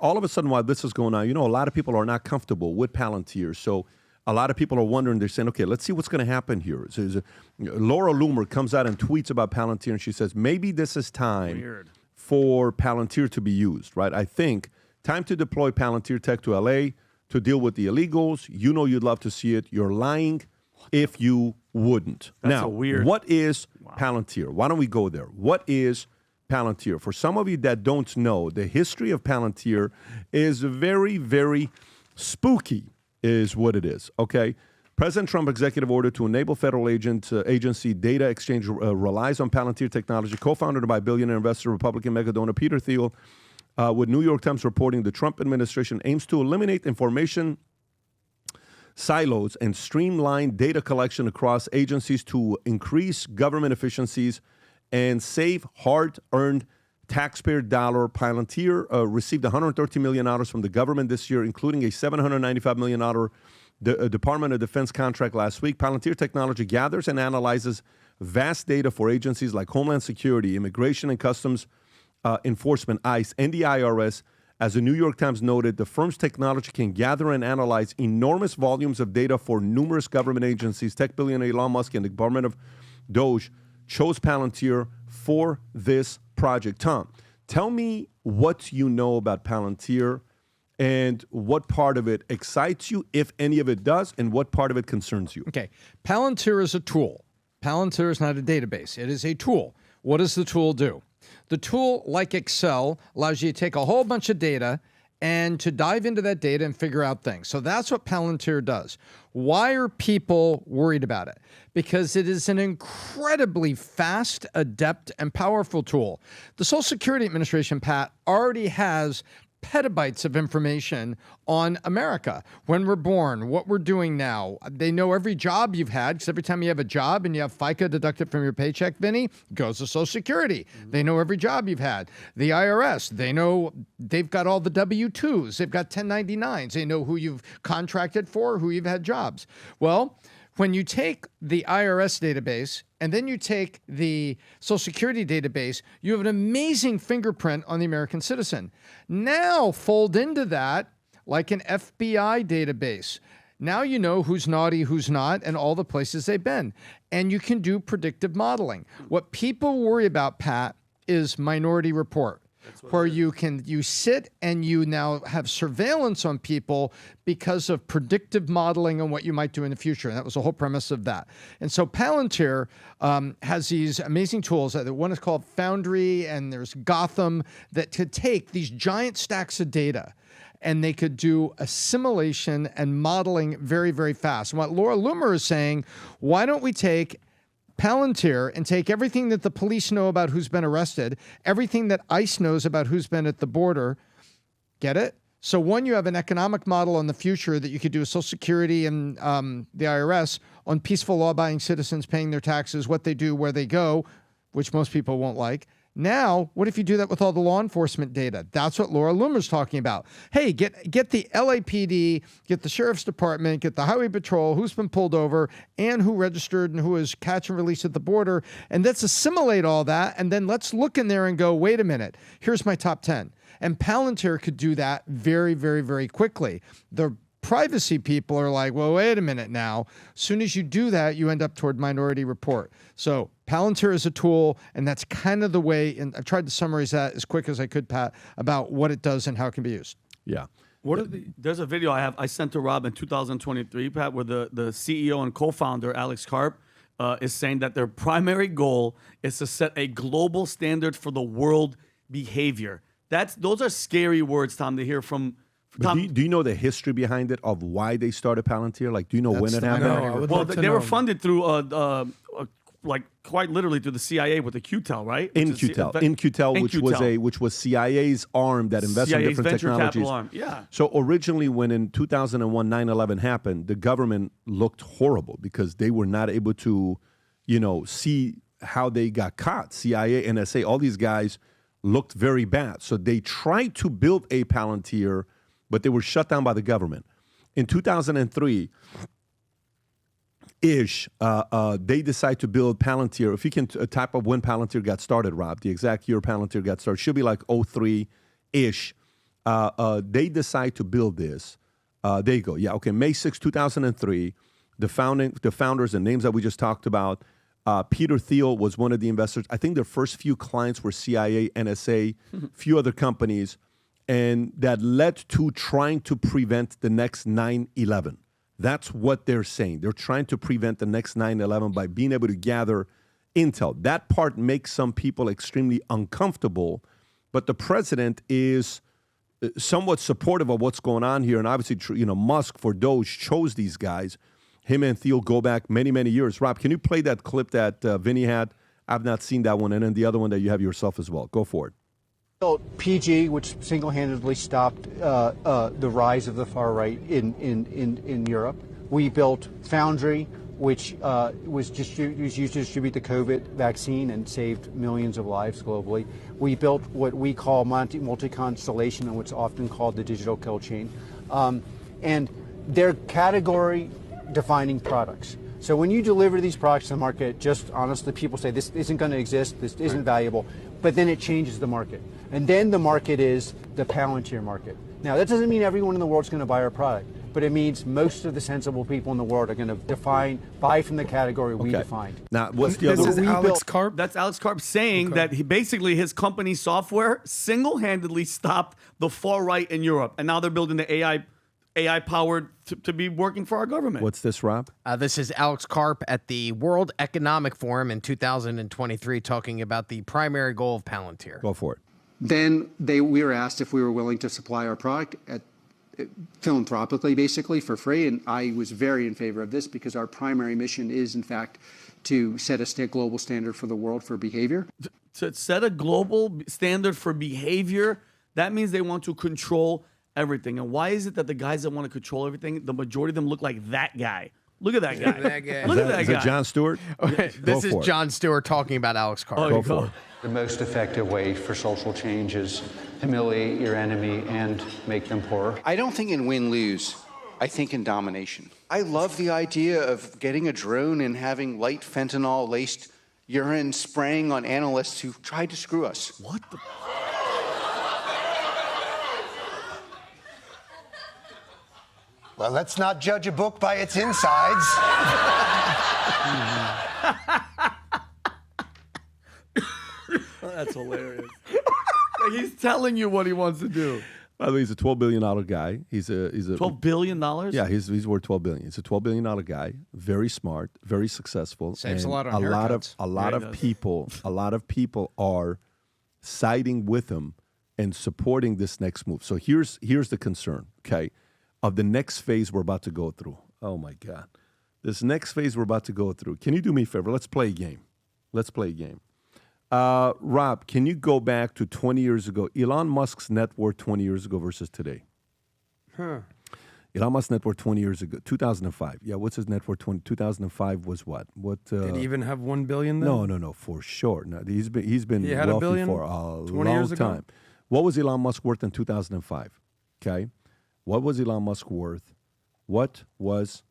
all of a sudden while this is going on, a lot of people are not comfortable with Palantir. So a lot of people are wondering, they're saying, okay, let's see what's going to happen here. So Laura Loomer comes out and tweets about Palantir, and she says, maybe this is time for Palantir to be used, right? I think time to deploy Palantir tech to LA to deal with the illegals. You'd love to see it. You're lying if you wouldn't. Now, what is Palantir? Why don't we go there? What is Palantir? For some of you that don't know, the history of Palantir is very, very spooky, is what it is, okay? President Trump executive order to enable federal agency data exchange relies on Palantir technology, co-founded by billionaire investor, Republican mega donor Peter Thiel, with New York Times reporting the Trump administration aims to eliminate information silos and streamline data collection across agencies to increase government efficiencies and save hard-earned taxpayer dollar. Palantir received $113 million from the government this year, including a $795 million Department of Defense contract last week. Palantir technology gathers and analyzes vast data for agencies like Homeland Security, Immigration and Customs Enforcement, ICE, and the IRS. As the New York Times noted, the firm's technology can gather and analyze enormous volumes of data for numerous government agencies. Tech billionaire Elon Musk and the Department of Doge chose Palantir for this project. Tom, tell me what you know about Palantir and what part of it excites you, if any of it does, and what part of it concerns you. Okay. Palantir is a tool. Palantir is not a database. It is a tool. What does the tool do? The tool, like Excel, allows you to take a whole bunch of data and to dive into that data and figure out things. So that's what Palantir does. Why are people worried about it? Because it is an incredibly fast, adept, and powerful tool. The Social Security Administration, Pat, already has petabytes of information on America, when we're born, what we're doing now. They know every job you've had, because every time you have a job and you have FICA deducted from your paycheck, Vinny, goes to Social Security. Mm-hmm. They know every job you've had. The IRS, they know, they've got all the W-2s, they've got 1099s, they know who you've contracted for, who you've had jobs. Well, when you take the IRS database and then you take the Social Security database, you have an amazing fingerprint on the American citizen. Now fold into that like an FBI database. Now you know who's naughty, who's not, and all the places they've been. And you can do predictive modeling. What people worry about, Pat, is Minority Report, where you sit and you now have surveillance on people because of predictive modeling on what you might do in the future. And that was the whole premise of that. And so Palantir has these amazing tools. One is called Foundry, and there's Gotham, that could take these giant stacks of data and they could do assimilation and modeling very, very fast. And what Laura Loomer is saying, why don't we take Palantir and take everything that the police know about who's been arrested, everything that ICE knows about who's been at the border. Get it? So one, you have an economic model on the future that you could do with Social Security and the IRS on peaceful law-abiding citizens paying their taxes, what they do, where they go, which most people won't like. Now, what if you do that with all the law enforcement data? That's what Laura Loomer's talking about. Hey, get the LAPD, get the Sheriff's Department, get the Highway Patrol, who's been pulled over, and who registered and who is catch and release at the border, and let's assimilate all that, and then let's look in there and go, wait a minute, here's my top 10. And Palantir could do that very, very, very quickly. The privacy people are like, well, wait a minute now. As soon as you do that, you end up toward Minority Report. So Palantir is a tool, and that's kind of the way, and I've tried to summarize that as quick as I could, Pat, about what it does and how it can be used. Yeah. There's a video I sent to Rob in 2023, Pat, where the CEO and co-founder, Alex Karp, is saying that their primary goal is to set a global standard for the world behavior. Those are scary words, Tom, to hear from. Do you know the history behind it of why they started Palantir? Like, do you know when it happened? Well, they were funded through, like quite literally through the CIA with the QTEL, right? QTEL, which was CIA's arm that invested in different technologies. Arm. Yeah. So originally, when in 2001 9/11 happened, the government looked horrible because they were not able to, see how they got caught. CIA, NSA, all these guys looked very bad. So they tried to build a Palantir, but they were shut down by the government. In 2003-ish, they decided to build Palantir. If you can type up when Palantir got started, Rob, the exact year Palantir got started, should be like 03-ish. They decide to build this. There you go. Yeah, okay. May 6, 2003, the founders and names that we just talked about, Peter Thiel was one of the investors. I think their first few clients were CIA, NSA, few other companies, and that led to trying to prevent the next 9/11. That's what they're saying. They're trying to prevent the next 9/11 by being able to gather intel. That part makes some people extremely uncomfortable, but the president is somewhat supportive of what's going on here. And obviously, Musk for Doge chose these guys. Him and Thiel go back many, many years. Rob, can you play that clip that Vinny had? I've not seen that one. And then the other one that you have yourself as well. Go for it. PG, which single-handedly stopped the rise of the far right in Europe. We built Foundry, which was used to distribute the COVID vaccine and saved millions of lives globally. We built what we call multi-constellation, and what's often called the digital kill chain. And they're category-defining products. So when you deliver these products to the market, just honestly, people say this isn't going to exist, this isn't valuable, but then it changes the market. And then the market is the Palantir market. Now, that doesn't mean everyone in the world is going to buy our product, but it means most of the sensible people in the world are going to buy from the category we defined. Now, what's the other This is Alex Karp? That's Alex Karp saying that basically his company software single-handedly stopped the far right in Europe, and now they're building the AI powered to be working for our government. What's this, Rob? This is Alex Karp at the World Economic Forum in 2023 talking about the primary goal of Palantir. Go for it. Then we were asked if we were willing to supply our product philanthropically, basically, for free. And I was very in favor of this because our primary mission is, in fact, to set a global standard for the world for behavior. To set a global standard for behavior, that means they want to control everything. And why is it that the guys that want to control everything, the majority of them look like that guy? Look at that guy. Look at that Is guy. it John Stewart? Okay, this is John Stewart talking about Alex Karp. Go for it. The most effective way for social change is humiliate your enemy and make them poorer. I don't think in win-lose. I think in domination. I love the idea of getting a drone and having light fentanyl-laced urine spraying on analysts who tried to screw us. What the? Well, let's not judge a book by its insides. That's hilarious. Like, he's telling you what he wants to do. By the way, he's a $12 billion guy. He's a $12 billion? Yeah, he's worth $12 billion. He's a $12 billion guy. Very smart, very successful. Saves and a lot on haircuts. a lot of people are siding with him and supporting this next move. So here's the concern, okay, of the next phase we're about to go through. Oh my God. This next phase we're about to go through. Can you do me a favor? Let's play a game. Rob, can you go back to 20 years ago? Elon Musk's net worth 20 years ago versus today. Elon Musk's net worth 20 years ago, 2005. Yeah, what's his net worth? 2005 was what? Did he even have $1 billion then? No, for sure. No, he's been He had $1 wealthy billion for a 20 years long ago? time. What was Elon Musk worth in 2005? Okay, what was Elon Musk worth? What was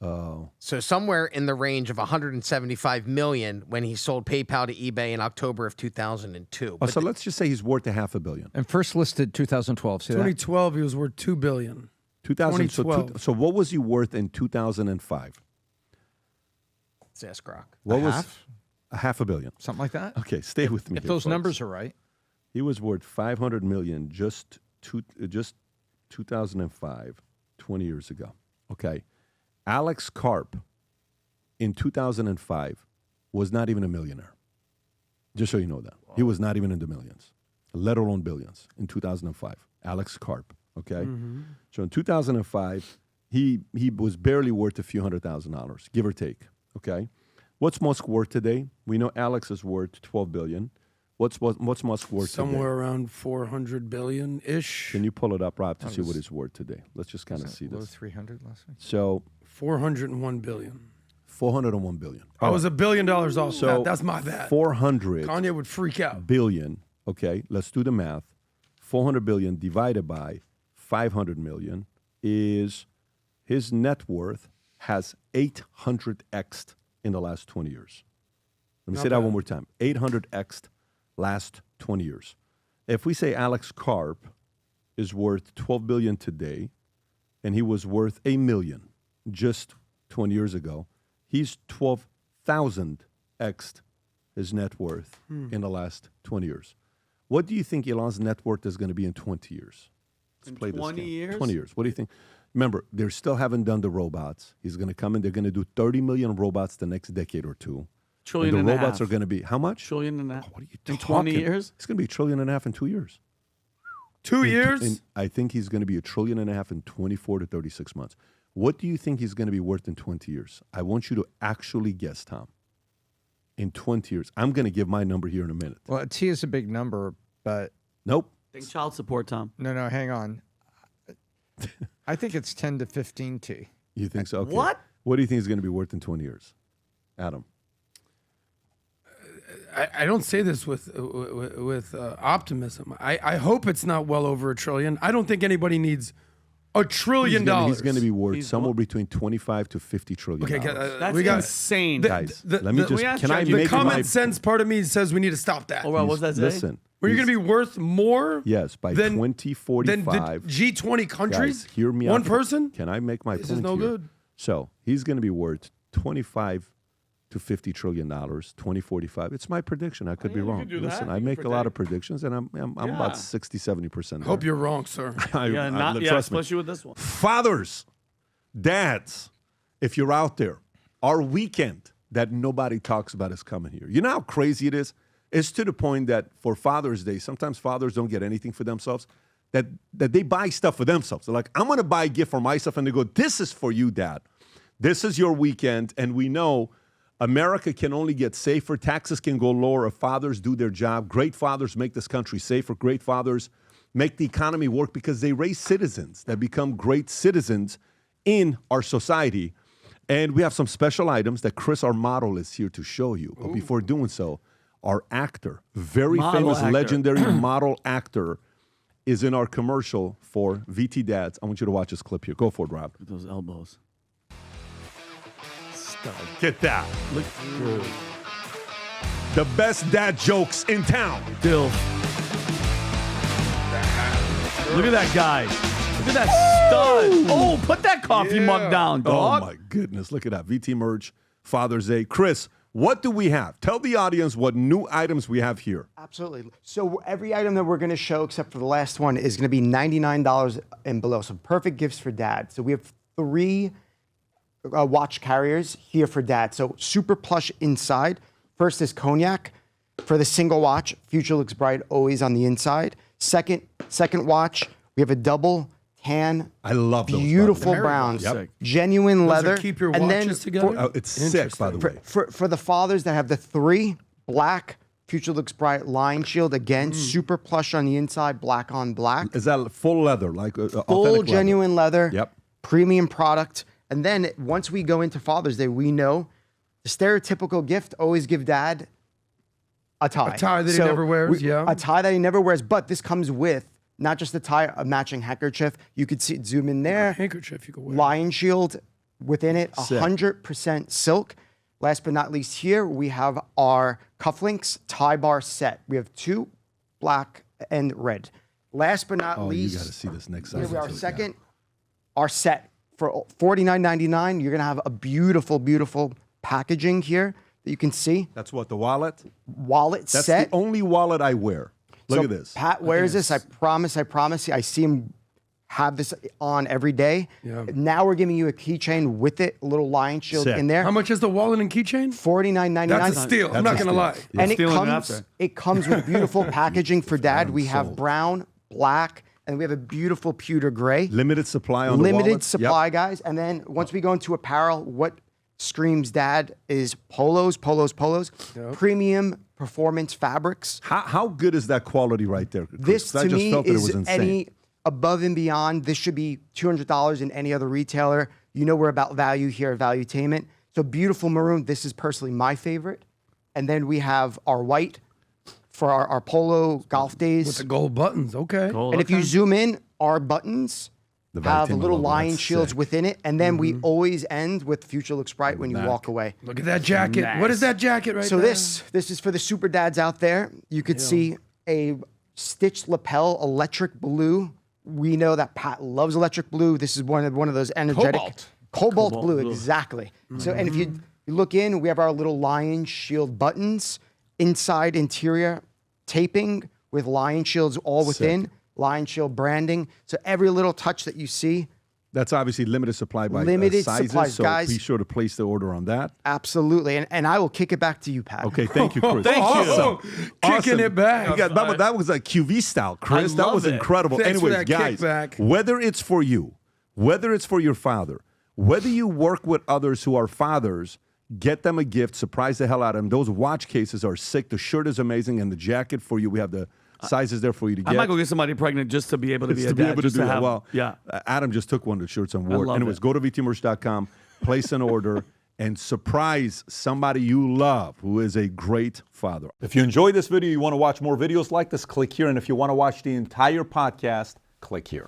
So somewhere in the range of $175 million when he sold PayPal to eBay in October of 2002. But so let's just say he's worth $500 million. And first listed 2012. See that? 2012, he was worth $2 billion. 2012. So what was he worth in 2005? let's ask Grok. What was $500 million? Something like that? Okay, stay with me. If here, those folks. numbers are right. He was worth $500 million just 2005, 20 years ago. Okay. Alex Karp in 2005 was not even a millionaire. Just so you know that. Wow. He was not even in the millions, let alone billions in 2005. Alex Karp, okay? Mm-hmm. So in 2005, he was barely worth a few $100,000, give or take, okay? What's Musk worth today? We know Alex is worth $12 billion. What's Musk worth Somewhere today? around 400 billion-ish. Can you pull it up, Rob, to see what he's worth today? Let's just kind of see Below this. 300 last week. So 401 billion. 401 billion. I was $1 billion off. So that's my bad. 400 Kanye would freak out. billion. Okay, let's do the math. 400 billion divided by 500 million is his net worth has 800x'd in the last 20 years. Let me say that one more time. 800x'd last 20 years. If we say Alex Karp is worth $12 billion today, and he was worth $1 million just 20 years ago. He's 12,000x his net worth in the last 20 years. What do you think Elon's net worth is going to be in 20 years? In 20 years? 20 years. What do you think? Remember, they still haven't done the robots. He's going to come in. They're going to do 30 million robots the next decade or two. Trillion and the and a robots half. are going to be, how much? Trillion and a half. What are you In talking? 20 years? It's going to be $1.5 trillion in 2 years. 2 years? I think he's going to be $1.5 trillion in 24 to 36 months. What do you think he's going to be worth in 20 years? I want you to actually guess, Tom. In 20 years. I'm going to give my number here in a minute. Well, T is a big number, but Nope. Think child support, Tom. no, hang on. I think it's 10 to 15 T. You think so? Okay. What? What do you think he's going to be worth in 20 years? Adam. I don't say this with optimism. I hope it's not well over $1 trillion. I don't think anybody needs $1 trillion. He's going to be worth somewhere between 25 to 50 trillion. Okay, That's we got insane. Guys, let me just. Can I the make common my sense part of me says we need to stop that. Oh, well, what's that say? Listen. Where you're going to be worth more? Yes, by than 2045. Than the G20 countries? Guys, hear me One out. person? Can I make my This point is no here? good. So he's going to be worth 25 to $50 trillion, 2045. It's my prediction. I could be you wrong. could do that. Listen, You I can make a lot of predict. predictions, and I'm about 60, 70%. Hope you're wrong, sir. Trust me. especially with this one. Fathers, dads, if you're out there, our weekend that nobody talks about is coming here. You know how crazy it is? It's to the point that for Father's Day, sometimes fathers don't get anything for themselves, that they buy stuff for themselves. They're like, I'm going to buy a gift for myself, and they go, this is for you, Dad. This is your weekend, and we know America can only get safer. Taxes can go lower if fathers do their job. Great fathers make this country safer. Great fathers make the economy work because they raise citizens that become great citizens in our society. And we have some special items that Chris, our model, is here to show you. But before doing so, our actor, very Model famous, actor. legendary model actor, is in our commercial for VT Dads. I want you to watch this clip here. Go for it, Rob. With those elbows. Get that. Look good. The best dad jokes in town. Dill. Look at that guy. Look at that stud. Oh, put that coffee mug down, dog. Oh, my goodness. Look at that. VT Merch, Father's Day. Chris, what do we have? Tell the audience what new items we have here. Absolutely. So every item that we're going to show, except for the last one, is going to be $99 and below. So perfect gifts for dad. So we have 3 watch carriers here for dad. So super plush inside. First is cognac for the single watch. Future looks bright, always on the inside. Second watch, we have a double tan. I love those. Beautiful Very browns, Yep. genuine Those leather. are keep your and then watches together? Oh, it's sick, by the way. for the fathers that have the 3 black Future looks bright line shield, again super plush on the inside, black on black. Is that full leather, like Full authentic genuine leather. Yep. Premium product. And then once we go into Father's Day, we know the stereotypical gift, always give dad a tie. A tie that he never wears, yeah. A tie that he never wears, but this comes with not just a tie, a matching handkerchief. You could see, zoom in there. Handkerchief you could wear. Lion shield within it, Sick. 100% silk. Last but not least here, we have our cufflinks tie bar set. We have 2, black and red. Last but not Oh, least, you got to see this next here item. we are, too. second, our set. For $49.99, you're gonna have a beautiful, beautiful packaging here that you can see. That's what, the wallet? Wallet That's set. the only wallet I wear. Look So at this. Pat wears this. I promise you. I see him have this on every day. Yeah. Now we're giving you a keychain with it, a little lion shield Sick. in there. How much is the wallet and keychain? $49.99. That's a steal. I'm not That's a going to lie. steal. And Stealing it after. it comes with beautiful packaging for dad. I'm We have sold. brown, black, and we have a beautiful pewter gray. Limited supply on the Limited wallet. supply, Yep. guys. And then once we go into apparel, what screams dad is polos. Premium performance fabrics. How good is that quality right there, Chris? This 'Cause to I just me felt that it was is insane. any above and beyond. This should be $200 in any other retailer. You know we're about value here at Valuetainment. So beautiful maroon. This is personally my favorite. And then we have our white for our polo golf days. With the gold buttons, okay. And if you zoom in, our buttons The have Valuetainment little logo, lion that's shields sick. within it. And then we always end with Future Looks Bright when you back. walk away. Look at that jacket. What is that jacket right So there? this is for the super dads out there. You could see a stitched lapel, electric blue We know that Pat loves electric blue. This is one of those energetic. Cobalt blue, exactly. So, and if you look in, we have our little lion shield buttons, inside interior taping with lion shields all within, lion shield branding. So every little touch that you see. That's obviously limited supply by limited sizes, supplies, so guys. be sure to place the order on that. Absolutely, and I will kick it back to you, Pat. Okay, thank you, Chris. Thank you. Awesome. Kicking it back. That was like QV style, Chris. That love was it. incredible. Thanks for Anyways, that guys, kickback. whether it's for you, whether it's for your father, whether you work with others who are fathers, get them a gift, surprise the hell out of them. Those watch cases are sick. The shirt is amazing, and the jacket for you. We have the sizes there for you to get. I might go get somebody pregnant just to be able to be a dad. able to just do that. have- Well, yeah. Adam just took one of the shirts and wore it. love Anyways, it. go to vtmerch.com, place an order, and surprise somebody you love who is a great father. If you enjoyed this video, you want to watch more videos like this, click here. And if you want to watch the entire podcast, click here.